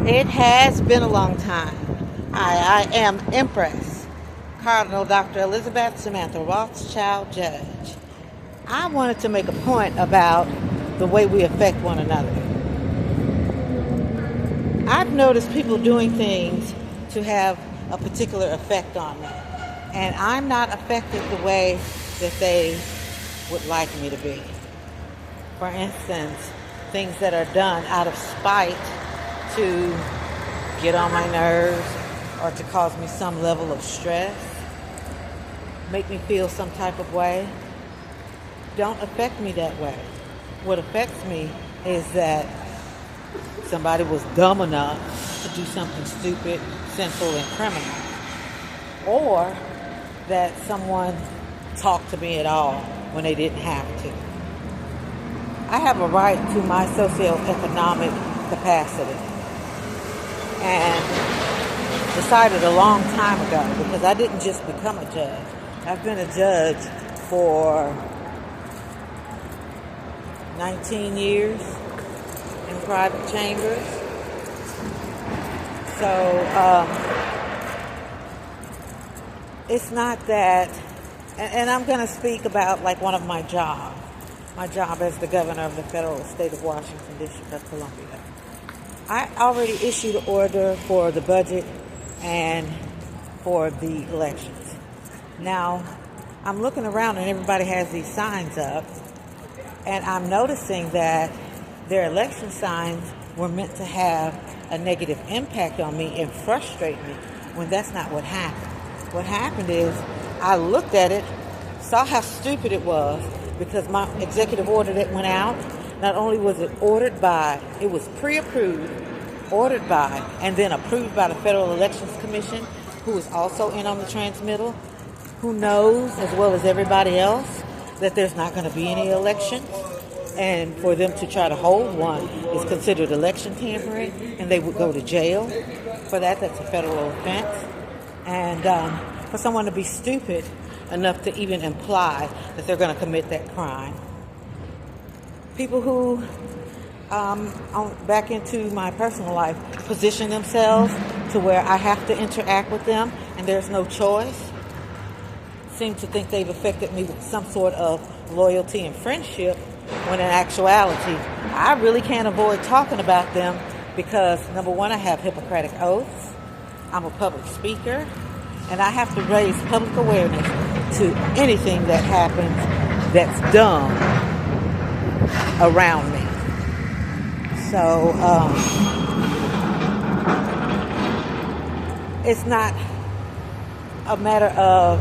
It has been a long time. I am Empress, Cardinal Dr. Elizabeth Samantha Rothschild Judge. I wanted to make a point about the way we affect one another. I've noticed people doing things to have a particular effect on me, and I'm not affected the way that they would like me to be. For instance, things that are done out of spite to get on my nerves or to cause me some level of stress, make me feel some type of way, don't affect me that way. What affects me is that somebody was dumb enough to do something stupid, sinful, and criminal, or that someone talked to me at all when they didn't have to. I have a right to my socioeconomic capacity, and decided a long time ago, because I didn't just become a judge. I've been a judge for 19 years in private chambers. So it's not that, and I'm going to speak about like one of my job as the governor of the federal state of Washington, District of Columbia. I already issued an order for the budget and for the elections. Now, I'm looking around and everybody has these signs up, and I'm noticing that their election signs were meant to have a negative impact on me and frustrate me, when that's not what happened. What happened is I looked at it, saw how stupid it was, because my executive order that went out, not only was it ordered by, it was pre-approved, ordered by, and then approved by the Federal Elections Commission, who is also in on the transmittal, who knows, as well as everybody else, that there's not going to be any elections. And for them to try to hold one is considered election tampering, and they would go to jail for that. That's a federal offense. And for someone to be stupid enough to even imply that they're going to commit that crime. People who, back into my personal life, position themselves to where I have to interact with them and there's no choice, seem to think they've affected me with some sort of loyalty and friendship, when in actuality, I really can't avoid talking about them because, number one, I have Hippocratic oaths, I'm a public speaker, and I have to raise public awareness to anything that happens that's dumb around me. So, it's not a matter of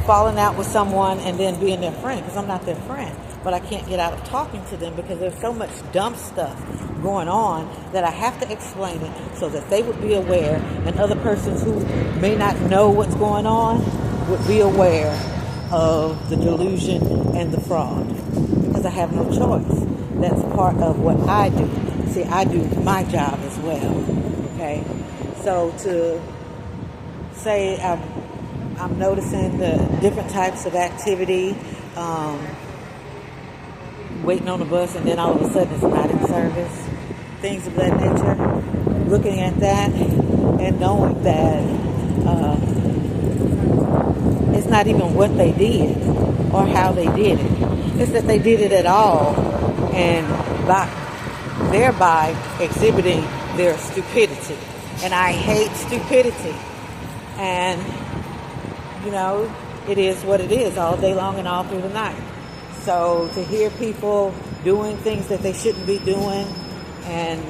falling out with someone and then being their friend, because I'm not their friend. But I can't get out of talking to them because there's so much dumb stuff going on that I have to explain it so that they would be aware, and other persons who may not know what's going on would be aware of the delusion and the fraud, because I have no choice. That's part of what I do. See, I do my job as well, okay? So to say I'm noticing the different types of activity, waiting on the bus and then all of a sudden it's not in service, things of that nature, looking at that and knowing that it's not even what they did or how they did it. It's that they did it at all, and thereby exhibiting their stupidity. And I hate stupidity. And, you know, it is what it is all day long and all through the night. So to hear people doing things that they shouldn't be doing and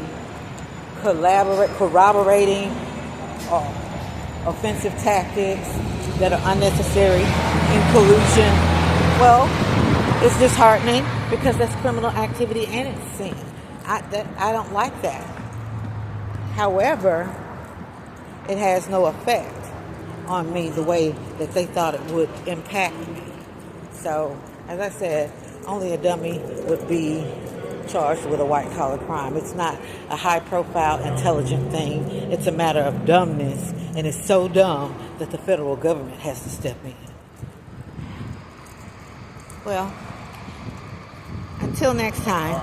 corroborating offensive tactics that are unnecessary in collusion, well, it's disheartening because that's criminal activity and it's sin. I don't like that. However, it has no effect on me the way that they thought it would impact me. So, as I said, only a dummy would be charged with a white-collar crime. It's not a high-profile, intelligent thing. It's a matter of dumbness, and it's so dumb that the federal government has to step in. Well, until next time.